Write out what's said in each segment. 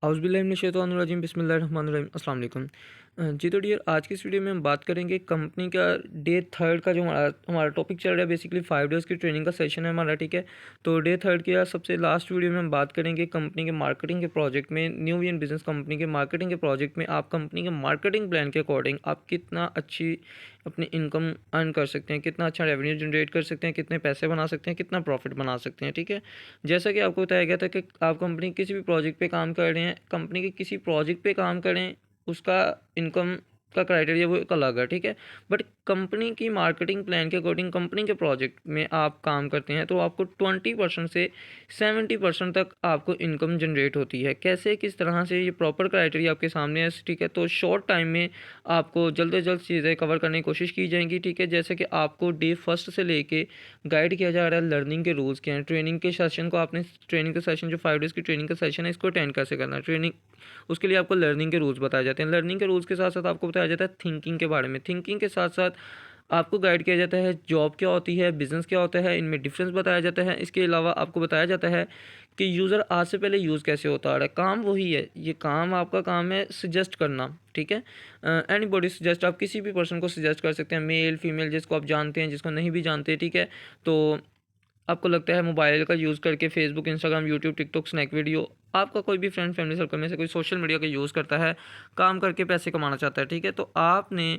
औज़ुबिल्लाहि बिस्मिल्लाहिर्रहमानिर्रहीम अस्सलाम वालेकुम। जी तो डियर, आज की इस वीडियो में हम बात करेंगे कंपनी का डे थर्ड का जो हमारा टॉपिक चल रहा है। बेसिकली 5 डेज़ की ट्रेनिंग का सेशन है हमारा, ठीक है। तो डे थर्ड की आज सबसे लास्ट वीडियो में हम बात करेंगे कंपनी के मार्केटिंग के प्रोजेक्ट में, न्यू इन बिज़नेस कंपनी के मार्केटिंग के प्रोजेक्ट में आप कंपनी के मार्केटिंग प्लान के अकॉर्डिंग आप कितना अच्छी अपनी इनकम अर्न कर सकते हैं, कितना अच्छा रेवेन्यू जनरेट कर सकते हैं, कितने पैसे बना सकते हैं, कितना प्रॉफिट बना सकते हैं, ठीक है। जैसा कि आपको बताया गया था कि आप कंपनी के किसी भी प्रोजेक्ट पे काम कर रहे हैं, कंपनी के किसी प्रोजेक्ट पे काम करें, उसका इनकम का क्राइटेरिया वो एक अलग है, ठीक है। बट कंपनी की मार्केटिंग प्लान के अकॉर्डिंग कंपनी के प्रोजेक्ट में आप काम करते हैं तो आपको 20% से 70% तक आपको इनकम जनरेट होती है। कैसे, किस तरह से, ये प्रॉपर क्राइटेरिया आपके सामने है, ठीक है। तो शॉर्ट टाइम में आपको जल्द से जल्द चीज़ें कवर करने की कोशिश की जाएंगी, ठीक है। जैसे कि आपको डे फर्स्ट से लेके गाइड किया जा रहा है लर्निंग के रूल्स क्या हैं, ट्रेनिंग के सेशन को आपने, ट्रेनिंग का सेशन जो 5 डेज़ की ट्रेनिंग का सेशन है इसको अटेंड कैसे करना है, ट्रेनिंग उसके लिए आपको लर्निंग के रूल्स बताए जाते हैं। लर्निंग के रूल्स के साथ साथ आपको बताया जाता है थिंकिंग के बारे में। थिंकिंग के साथ साथ आपको गाइड किया जाता है जॉब क्या होती है, बिजनेस क्या होता है, इनमें डिफरेंस बताया जाता है। इसके अलावा आपको बताया जाता है कि यूज़र आज से पहले यूज़ कैसे होता आ रहा है। काम वही है, ये काम आपका काम है सजेस्ट करना, ठीक है। एनी बॉडी सजेस्ट, आप किसी भी पर्सन को सजेस्ट कर सकते हैं, मेल फीमेल, जिसको आप जानते हैं, जिसको नहीं भी जानते, ठीक है। तो आपको लगता है मोबाइल का यूज़ करके Facebook, Instagram, YouTube, TikTok, Snack video, आपका कोई भी फ्रेंड फैमिली सर्कल में से कोई सोशल मीडिया का यूज़ करता है, काम करके पैसे कमाना चाहता है, ठीक है। तो आपने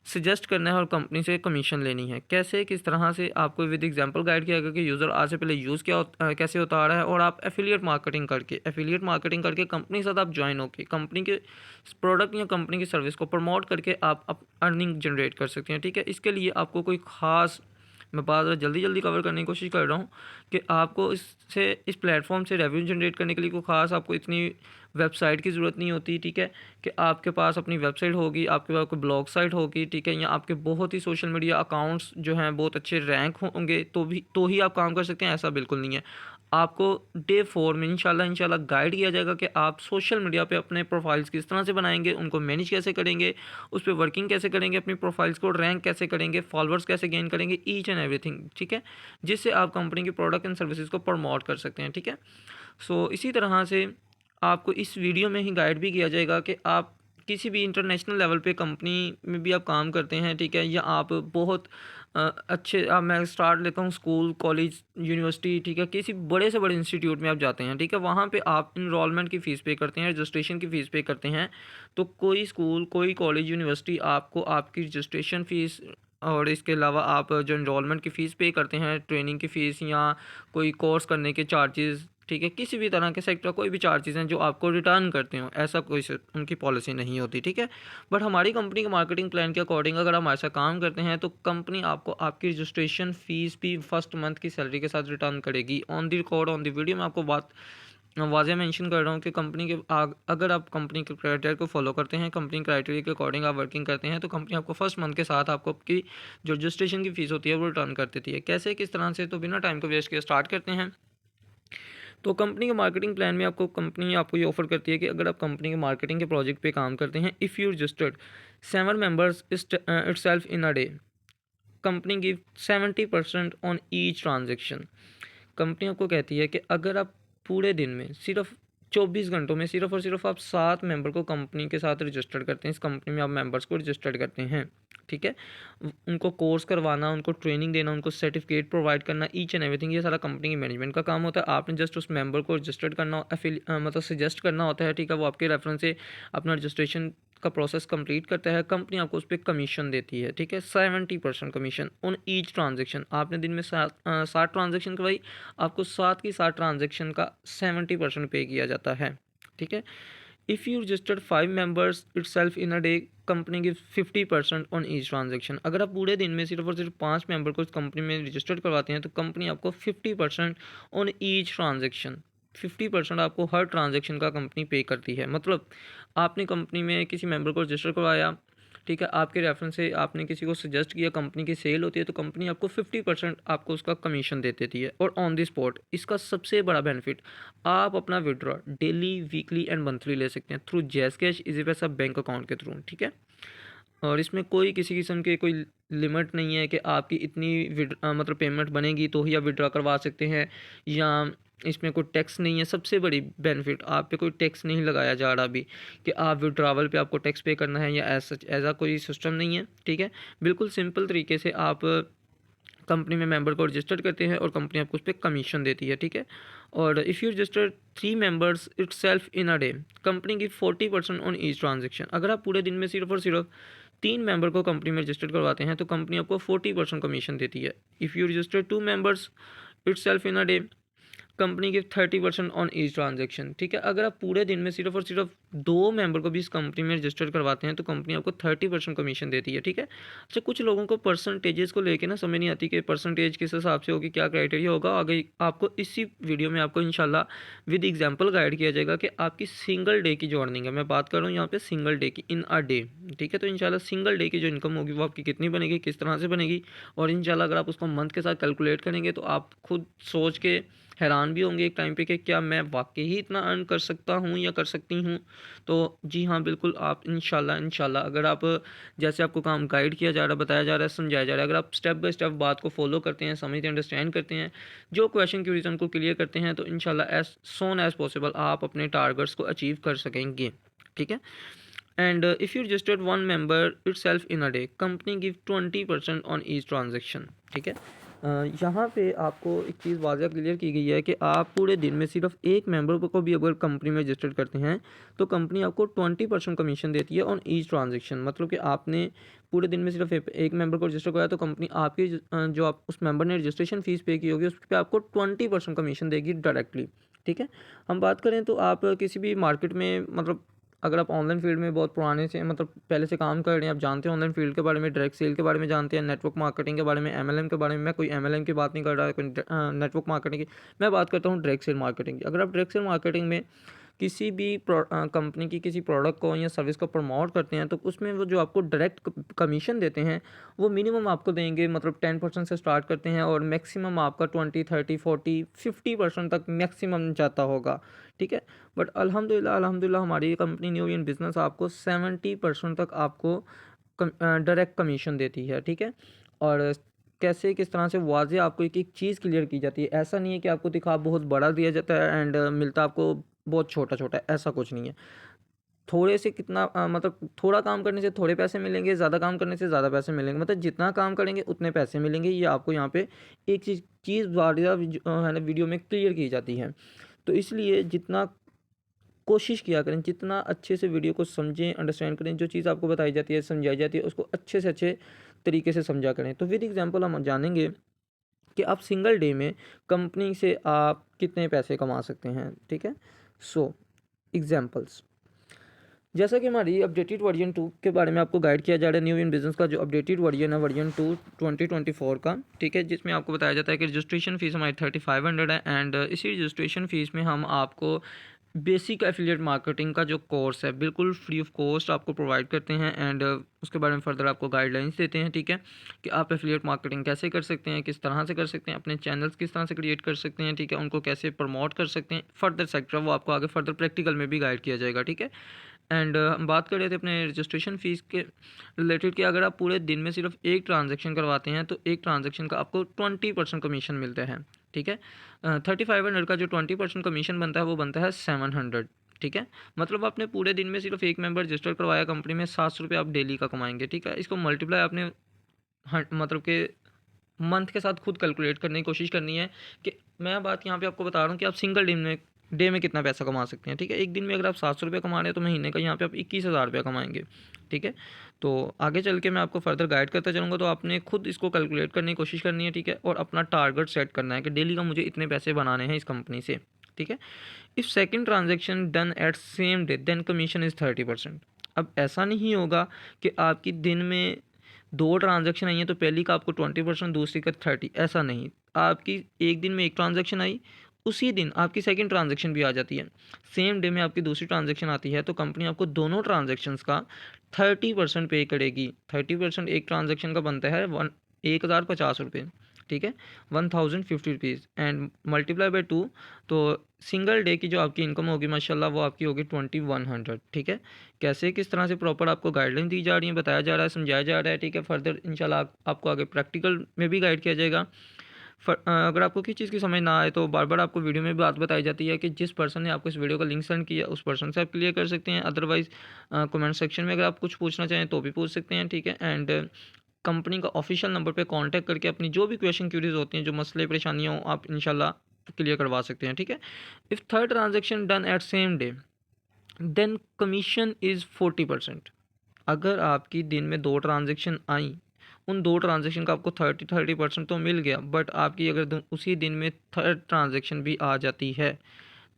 सजेस्ट करना है और कंपनी से कमीशन लेनी है। कैसे, किस तरह से, आपको विद एग्जांपल गाइड किया गया कि यूज़र आज से पहले यूज़ कैसे होता आ रहा है, और आप एफिलिएट मार्केटिंग करके कंपनी के साथ आप ज्वाइन होकर कंपनी के प्रोडक्ट या कंपनी की सर्विस को प्रमोट करके आप अर्निंग जनरेट कर सकते हैं, ठीक है। इसके लिए आपको कोई खास, मैं बात जल्दी जल्दी कवर करने की कोशिश कर रहा हूँ कि आपको इस प्लेटफॉर्म से रेवेन्यू जनरेट करने के लिए कोई ख़ास आपको इतनी वेबसाइट की ज़रूरत नहीं होती, ठीक है। कि आपके पास अपनी वेबसाइट होगी, आपके पास कोई ब्लॉग साइट होगी, ठीक है, या आपके बहुत ही सोशल मीडिया अकाउंट्स जो हैं बहुत अच्छे रैंक होंगे तो ही आप काम कर सकते हैं, ऐसा बिल्कुल नहीं है। आपको डे 4 में इंशाल्लाह गाइड किया जाएगा कि आप सोशल मीडिया पे अपने प्रोफाइल्स किस तरह से बनाएंगे, उनको मैनेज कैसे करेंगे, उस पर वर्किंग कैसे करेंगे, अपनी प्रोफाइल्स को रैंक कैसे करेंगे, फॉलोअर्स कैसे गेन करेंगे, ईच एंड एवरीथिंग, ठीक है। जिससे आप कंपनी की प्रोडक्ट एंड सर्विसेज को प्रमोट कर सकते हैं, ठीक है। सो इसी तरह से आपको इस वीडियो में ही गाइड भी किया जाएगा कि आप किसी भी इंटरनेशनल लेवल पे कंपनी में भी आप काम करते हैं, ठीक है, या आप बहुत अच्छे, मैं स्टार्ट लेता हूँ स्कूल, कॉलेज, यूनिवर्सिटी, ठीक है, किसी बड़े से बड़े इंस्टीट्यूट में आप जाते हैं, ठीक है, वहाँ पे आप इनरोलमेंट की फ़ीस पे करते हैं, रजिस्ट्रेशन की फ़ीस पे करते हैं। तो कोई स्कूल, कोई कॉलेज, यूनिवर्सिटी आपको आपकी रजिस्ट्रेशन फ़ीस और इसके अलावा आप जो इनरोलमेंट की फ़ीस पे करते हैं, ट्रेनिंग की फ़ीस या कोई कोर्स करने के चार्जेस, ठीक है, किसी भी तरह के सेक्टर कोई भी चार्जेस हैं जो आपको रिटर्न करते हो, ऐसा कोई उनकी पॉलिसी नहीं होती, ठीक है। बट हमारी कंपनी के मार्केटिंग प्लान के अकॉर्डिंग अगर हम ऐसा काम करते हैं तो कंपनी आपको आपकी रजिस्ट्रेशन फ़ीस भी फर्स्ट मंथ की सैलरी के साथ रिटर्न करेगी। On the record, on the video में आपको बात वाज़ेह मेंशन कर रहा हूँ कि कंपनी के अगर आप कंपनी के क्राइटेरिया को फॉलो करते हैं, कंपनी क्राइटेरिया के अकॉर्डिंग आप वर्किंग करते हैं, तो कंपनी आपको फर्स्ट मंथ के साथ आपको आपकी जो रजिस्ट्रेशन की फ़ीस होती है वो रिटर्न कर देती है। कैसे, किस तरह से, तो बिना टाइम को वेस्ट किए स्टार्ट करते हैं। तो कंपनी के मार्केटिंग प्लान में कंपनी आपको ये ऑफर करती है कि अगर आप कंपनी के मार्केटिंग के प्रोजेक्ट पे काम करते हैं, if you registered 7 members itself in a day, company give 70% on each transaction. Company आपको कहती है कि अगर आप पूरे दिन में सिर्फ 24 घंटों में सिर्फ और सिर्फ आप 7 मेंबर को कंपनी के साथ रजिस्टर्ड करते हैं, इस कंपनी में आप मेंबर्स को रजिस्टर्ड करते हैं, ठीक है। उनको कोर्स करवाना, उनको ट्रेनिंग देना, उनको सर्टिफिकेट प्रोवाइड करना, ईच एंड एवरीथिंग, ये सारा कंपनी की मैनेजमेंट का काम होता है। आपने जस्ट उस मेंबर को रजिस्टर्ड करना, मतलब सजेस्ट करना होता है, ठीक है। वो आपके रेफरेंस से अपना रजिस्ट्रेशन का प्रोसेस कंप्लीट करता है, कंपनी आपको उस पर कमीशन देती है, ठीक है। 70% कमीशन ऑन ईच ट्रांजेक्शन। आपने दिन में 7 ट्रांजेक्शन करवाई, आपको 7 की 7 ट्रांजेक्शन का 70% पे किया जाता है, ठीक है। If you registered 5 members it self in a day, company give 50% on each transaction. अगर आप पूरे दिन में सिर्फ और सिर्फ 5 मेंबर को इस कंपनी में रजिस्टर्ड करवाते हैं तो कंपनी आपको 50% ऑन ईच ट्रांजेक्शन, 50% आपको हर ट्रांजेक्शन का कंपनी पे करती है। मतलब आपने कंपनी में किसी मेंबर को रजिस्टर करवाया, ठीक है, आपके रेफरेंस से आपने किसी को सजेस्ट किया, कंपनी की सेल होती है तो कंपनी आपको 50% आपको उसका कमीशन दे देती है, और ऑन द स्पॉट। इसका सबसे बड़ा बेनिफिट, आप अपना withdraw daily, weekly and monthly ले सकते हैं थ्रू जैज़ कैश, इजी पैसा बैंक अकाउंट के थ्रू, ठीक है। और इसमें कोई किसी किस्म के कोई लिमिट नहीं है कि आपकी इतनी मतलब पेमेंट बनेगी तो ही आप विड्रॉ करवा सकते हैं, या इसमें कोई टैक्स नहीं है। सबसे बड़ी बेनिफिट, आप पे कोई टैक्स नहीं लगाया जा रहा अभी कि आप विड्रॉवल पे आपको टैक्स पे करना है या ऐसा कोई सिस्टम नहीं है, ठीक है। बिल्कुल सिंपल तरीके से आप कंपनी में मेंबर को रजिस्टर करते हैं और कंपनी आपको उस पर कमीशन देती है, ठीक है। और if you register 3 members it self in a day, company की 40% ऑन ईच ट्रांजेक्शन। अगर आप पूरे दिन में सिर्फ और सिर्फ 3 मेंबर को कंपनी में रजिस्टर करवाते हैं तो कंपनी आपको 40% कमीशन देती है। If you register 2 members it self in a day, company की 30% ऑन ईच ट्रांजेक्शन, ठीक है। अगर आप पूरे दिन में सिर्फ और सिर्फ 2 मेंबर को भी इस कंपनी में रजिस्टर करवाते हैं तो कंपनी आपको 30% कमीशन देती है, ठीक है। अच्छा, कुछ लोगों को परसेंटेजेस को लेके ना समझ नहीं आती कि परसेंटेज किस हिसाब से होगी, क्या क्राइटेरिया होगा। आगे आपको इसी वीडियो में आपको इंशाल्लाह विद एग्जांपल गाइड किया जाएगा कि आपकी सिंगल डे की जो अर्निंग है, मैं बात कर रहा हूँ यहाँ पे सिंगल डे की, इन अ डे, ठीक है। तो इंशाल्लाह सिंगल डे की जो इनकम होगी वो आपकी कितनी बनेगी, किस तरह से बनेगी, और इंशाल्लाह अगर आप उसको मंथ के साथ कैलकुलेट करेंगे तो आप खुद सोच के हैरान भी होंगे एक टाइम पे कि क्या मैं वाकई ही इतना अर्न कर सकता हूँ या कर सकती हूँ। तो जी हाँ, बिल्कुल आप इंशाल्लाह अगर आप जैसे आपको काम गाइड किया जा रहा है, बताया जा रहा है, समझाया जा रहा है, अगर आप स्टेप बाय स्टेप बात को फॉलो करते हैं, समझते हैं, अंडरस्टैंड करते हैं, जो क्वेश्चन की रीज़न को क्लियर करते हैं, तो इंशाल्लाह एज सोन एज पॉसिबल आप अपने टारगेट्स को अचीव कर सकेंगे, ठीक है। And if you registered 1 member it self in a day, company give 20% on each transaction, ठीक है। यहाँ पे आपको एक चीज़ वाज़ह क्लियर की गई है कि आप पूरे दिन में सिर्फ 1 मेंबर को भी अगर कंपनी में रजिस्टर्ड करते हैं तो कंपनी आपको 20% कमीशन देती है ऑन ईच ट्रांजेक्शन। मतलब कि आपने पूरे दिन में सिर्फ एक मेंबर को रजिस्टर कराया तो कंपनी आपकी जो आप उस मेंबर ने रजिस्ट्रेशन फ़ीस पे की होगी उस पर आपको 20% कमीशन देगी डायरेक्टली, ठीक है। हम बात करें तो आप किसी भी मार्केट में, मतलब अगर आप ऑनलाइन फील्ड में बहुत पुराने से, मतलब पहले से काम कर रहे हैं, आप जानते हैं ऑनलाइन फील्ड के बारे में, डायरेक्ट सेल के बारे में जानते हैं, नेटवर्क मार्केटिंग के बारे में, एमएलएम के बारे में। मैं कोई एमएलएम की बात नहीं कर रहा, कोई नेटवर्क मार्केटिंग की, मैं बात करता हूँ डायरेक्ट सेल मार्केटिंग की। अगर आप डायरेक्ट सेल मार्केटिंग में किसी भी कंपनी की किसी प्रोडक्ट को या सर्विस को प्रमोट करते हैं तो उसमें वो जो आपको डायरेक्ट कमीशन देते हैं वो मिनिमम आपको देंगे, मतलब 10% से स्टार्ट करते हैं और मैक्सिमम आपका 20, 30, 40, 50% तक मैक्सिमम जाता होगा, ठीक है। बट अल्हम्दुलिल्लाह हमारी कंपनी न्यू इन बिज़नेस आपको 70% तक आपको डायरेक्ट कमीशन देती है, ठीक है। और कैसे किस तरह से वाज़ेह आपको एक एक चीज़ क्लियर की जाती है। ऐसा नहीं है कि आपको दिखा बहुत बड़ा दिया जाता है एंड मिलता आपको बहुत छोटा छोटा है, ऐसा कुछ नहीं है। थोड़े से कितना मतलब थोड़ा काम करने से थोड़े पैसे मिलेंगे, ज़्यादा काम करने से ज़्यादा पैसे मिलेंगे, मतलब जितना काम करेंगे उतने पैसे मिलेंगे। ये आपको यहाँ पे एक चीज़ वाज़ेह है ना वीडियो में क्लियर की जाती है। तो इसलिए जितना कोशिश किया करें, जितना अच्छे से वीडियो को समझें, अंडरस्टैंड करें, जो चीज़ आपको बताई जाती है, समझाई जाती है, उसको अच्छे से अच्छे तरीके से समझा करें। तो विद एग्जांपल हम जानेंगे कि आप सिंगल डे में कंपनी से आप कितने पैसे कमा सकते हैं, ठीक है। सो एग्जांपल्स, जैसा कि हमारी अपडेटेड वर्जन 2 के बारे में आपको गाइड किया जा रहा है, न्यू इन बिजनेस का जो अपडेटेड वर्जन है वर्जन 2 2024 का, ठीक है, जिसमें आपको बताया जाता है कि रजिस्ट्रेशन फ़ीस हमारी 3500 है एंड इसी रजिस्ट्रेशन फ़ीस में हम आपको बेसिक एफिलिएट मार्केटिंग का जो कोर्स है बिल्कुल फ्री ऑफ कॉस्ट आपको प्रोवाइड करते हैं एंड उसके बारे में फर्दर आपको गाइडलाइंस देते हैं, ठीक है, कि आप एफिलिएट मार्केटिंग कैसे कर सकते हैं, किस तरह से कर सकते हैं, अपने चैनल्स किस तरह से क्रिएट कर सकते हैं, ठीक है, उनको कैसे प्रमोट कर सकते हैं, फर्दर सेक्टर वो आपको आगे फर्दर प्रैक्टिकल में भी गाइड किया जाएगा, ठीक है। एंड हम बात कर रहे थे अपने रजिस्ट्रेशन फ़ीस के रिलेटेड कि अगर आप पूरे दिन में सिर्फ एक ट्रांजैक्शन करवाते हैं तो एक ट्रांजैक्शन का आपको 20% कमीशन मिलता है, ठीक है। 3500 का जो 20% कमीशन बनता है वो बनता है 700, ठीक है। मतलब आपने पूरे दिन में सिर्फ एक मेंबर रजिस्टर करवाया कंपनी में, 700 रुपये आप डेली का कमाएंगे, ठीक है। इसको मल्टीप्लाई आपने मतलब कि मंथ के साथ खुद कैलकुलेट करने की कोशिश करनी है कि मैं बात यहाँ पे आपको बता रहा हूँ कि आप सिंगल डे में कितना पैसा कमा सकते हैं, ठीक है। एक दिन में अगर आप 700 रुपये कमा रहे हैं तो महीने का यहाँ पे आप 21,000 रुपये कमाएंगे, ठीक है। तो आगे चल के मैं आपको फर्दर गाइड करता चलूँगा, तो आपने खुद इसको कैलकुलेट करने की कोशिश करनी है, ठीक है, और अपना टारगेट सेट करना है कि डेली का मुझे इतने पैसे बनाने हैं इस कंपनी से, ठीक है। If second transaction done at same day then commission is 30%। अब ऐसा नहीं होगा कि आपकी दिन में 2 ट्रांजैक्शन आई हैं तो पहली का आपको 20%, दूसरी का 30, ऐसा नहीं। आपकी एक दिन में एक ट्रांजैक्शन आई, उसी दिन आपकी सेकंड ट्रांजैक्शन भी आ जाती है, सेम डे में आपकी दूसरी ट्रांजैक्शन आती है तो कंपनी आपको दोनों ट्रांजैक्शंस का 30% पे करेगी। 30% एक ट्रांजैक्शन का बनता है 1,050 रुपये, ठीक है, 1,050 रुपीज़ एंड मल्टीप्लाई बाई 2, तो सिंगल डे की जो आपकी इनकम होगी माशाल्लाह वो आपकी होगी 2100, ठीक है। कैसे किस तरह से प्रॉपर आपको गाइडलाइन दी जा रही है, बताया जा रहा है, समझाया जा रहा है, ठीक है। फर्दर इंशाल्लाह आपको आगे प्रैक्टिकल में भी गाइड किया जाएगा। अगर आपको किसी चीज़ की समझ ना आए तो बार बार आपको वीडियो में बात बताई जाती है कि जिस पर्सन ने आपको इस वीडियो का लिंक सेंड किया उस पर्सन से आप क्लियर कर सकते हैं। अदरवाइज़ कमेंट सेक्शन में अगर आप कुछ पूछना चाहें तो भी पूछ सकते हैं, ठीक है। एंड कंपनी का ऑफिशियल नंबर पे कांटेक्ट करके अपनी जो भी क्वेश्चन क्यूरीज होती हैं, जो मसले परेशानियाँ हो, आप इंशाल्लाह क्लियर करवा सकते हैं, ठीक है। If third transaction done at same day then commission is 40%। अगर आपकी दिन में 2 ट्रांज़ैक्शन आई, उन 2 ट्रांज़ैक्शन का आपको 30% तो मिल गया, बट आपकी अगर उसी दिन में थर्ड ट्रांज़ैक्शन भी आ जाती है,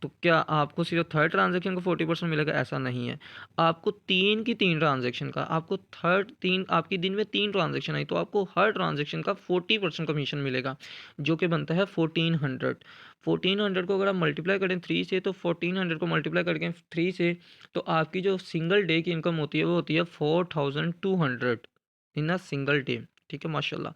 तो क्या आपको सिर्फ थर्ड ट्रांज़ैक्शन का 40% मिलेगा? ऐसा नहीं है। आपको 3 की 3 ट्रांज़ैक्शन का, आपको थर्ड 3 आपकी दिन में 3 ट्रांज़ैक्शन आई तो आपको हर ट्रांज़ैक्शन का 40% कमीशन मिलेगा, जो कि बनता है 1400। 1400 को अगर आप मल्टीप्लाई करें 3 से, तो 1400 को मल्टीप्लाई करके 3 से, तो आपकी जो सिंगल डे की इनकम होती है वो होती है 4200 इन अ सिंगल डे, ठीक है माशाल्लाह।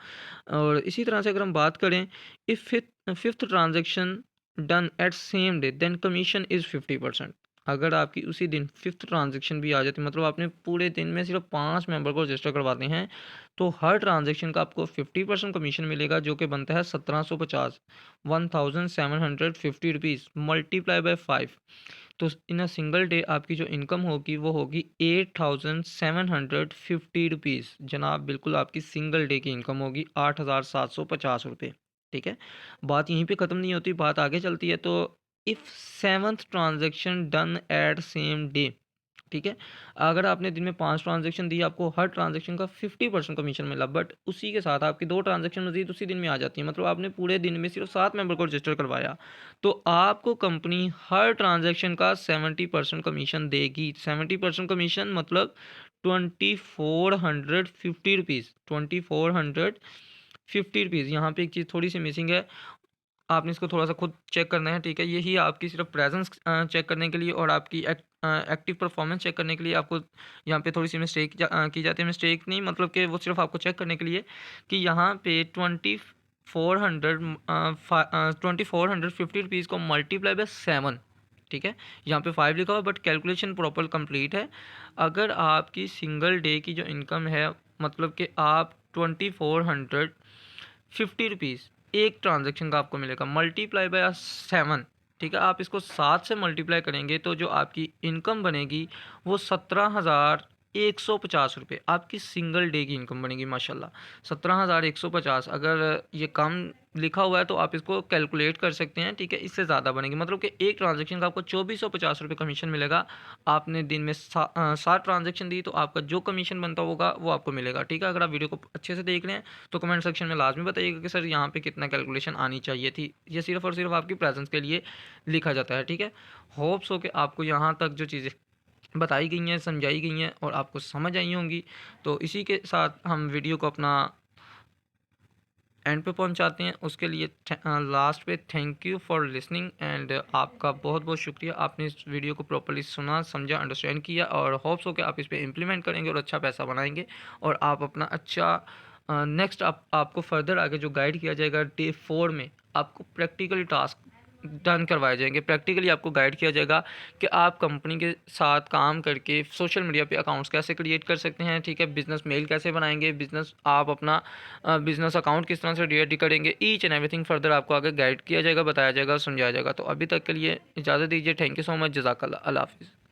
और इसी तरह से अगर हम बात करें, if fifth transaction done at same day then commission is 50%। अगर आपकी उसी दिन फिफ्थ ट्रांजेक्शन भी आ जाती है, मतलब आपने पूरे दिन में सिर्फ 5 मेंबर को रजिस्टर करवाते हैं, तो हर ट्रांजेक्शन का आपको 50% कमीशन मिलेगा, जो कि बनता है 1750, 1750 रुपीज़ मल्टीप्लाई बाय 5। तो इन अ सिंगल डे आपकी जो इनकम होगी वो होगी 8750 रुपीज़। जनाब बिल्कुल आपकी सिंगल डे की इनकम होगी 8750 रुपये, ठीक है। बात यहीं पे ख़त्म नहीं होती, बात आगे चलती है। तो if seventh transaction done at same day, ठीक है। अगर आपने दिन में 5 ट्रांज़ैक्शन दी, आपको हर ट्रांज़ैक्शन का 50% कमीशन मिला, बट उसी के साथ आपकी 2 ट्रांज़ैक्शन मज़ीद उसी दिन में आ जाती है, मतलब आपने पूरे दिन में सिर्फ 7 मेंबर को रजिस्टर करवाया, तो आपको कंपनी हर ट्रांज़ैक्शन का 70% कमीशन देगी। 70% कमीशन मतलब 2450 रुपीज़, 2450 रुपीज़। यहाँ पे एक चीज़ थोड़ी सी मिसिंग है, आपने इसको थोड़ा सा खुद चेक करना है, ठीक है। यही आपकी सिर्फ प्रेजेंस चेक करने के लिए और आपकी एक्टिव परफॉर्मेंस चेक करने के लिए आपको यहाँ पे थोड़ी सी मिस्टेक की जाती है। मिस्टेक नहीं, मतलब कि वो सिर्फ आपको चेक करने के लिए कि यहाँ पे 2450 को मल्टीप्लाई बाय 7, ठीक है। यहाँ पे 5 लिखा हुआ, बट कैलकुलेशन प्रॉपर कंप्लीट है। अगर आपकी सिंगल डे की जो इनकम है, मतलब कि आप 2450 रुपीज़ एक ट्रांजेक्शन का आपको मिलेगा, मल्टीप्लाई बाय 7, ठीक है। आप इसको 7 से मल्टीप्लाई करेंगे तो जो आपकी इनकम बनेगी वो 17,150 रुपये आपकी सिंगल डे की इनकम बनेगी माशाल्लाह। 17,150, अगर ये कम लिखा हुआ है तो आप इसको कैलकुलेट कर सकते हैं, ठीक है। इससे ज़्यादा बनेगी, मतलब कि एक ट्रांजेक्शन का आपको 2450 रुपये कमीशन मिलेगा। आपने दिन में 7 ट्रांजेक्शन दी तो आपका जो कमीशन बनता होगा वो आपको मिलेगा, ठीक है। अगर आप वीडियो को अच्छे से देख रहे हैं तो कमेंट सेक्शन में लाजमी बताइएगा कि सर यहाँ पे कितना कैलकुलेशन आनी चाहिए थी। ये सिर्फ और सिर्फ आपकी प्रेजेंस के लिए लिखा जाता है, ठीक है। होप्स हो कि आपको यहाँ तक जो चीज़ें बताई गई हैं, समझाई गई हैं और आपको समझ आई होंगी। तो इसी के साथ हम वीडियो को अपना एंड पे पहुंचाते हैं। उसके लिए लास्ट पे thank you for listening, and आपका बहुत बहुत शुक्रिया, आपने इस वीडियो को प्रॉपर्ली सुना, समझा, अंडरस्टैंड किया, और होप्स हो कि आप इस पे इम्प्लीमेंट करेंगे और अच्छा पैसा बनाएंगे और आप अपना अच्छा नेक्स्ट आपको फर्दर आगे जो गाइड किया जाएगा डे 4 में, आपको प्रैक्टिकली टास्क डन करवाए जाएंगे। प्रैक्टिकली आपको गाइड किया जाएगा कि आप कंपनी के साथ काम करके सोशल मीडिया पे अकाउंट्स कैसे क्रिएट कर सकते हैं, ठीक है। बिजनेस मेल कैसे बनाएंगे, बिजनेस आप अपना बिजनेस अकाउंट किस तरह से क्रिएट करेंगे, ईच एंड एवरीथिंग फर्दर आपको आगे गाइड किया जाएगा, बताया जाएगा, समझाया जाएगा। तो अभी तक के लिए इजाज़त दीजिए। थैंक यू सो मच, जज़ाकल्लाह, अल्लाह हाफ़िज़।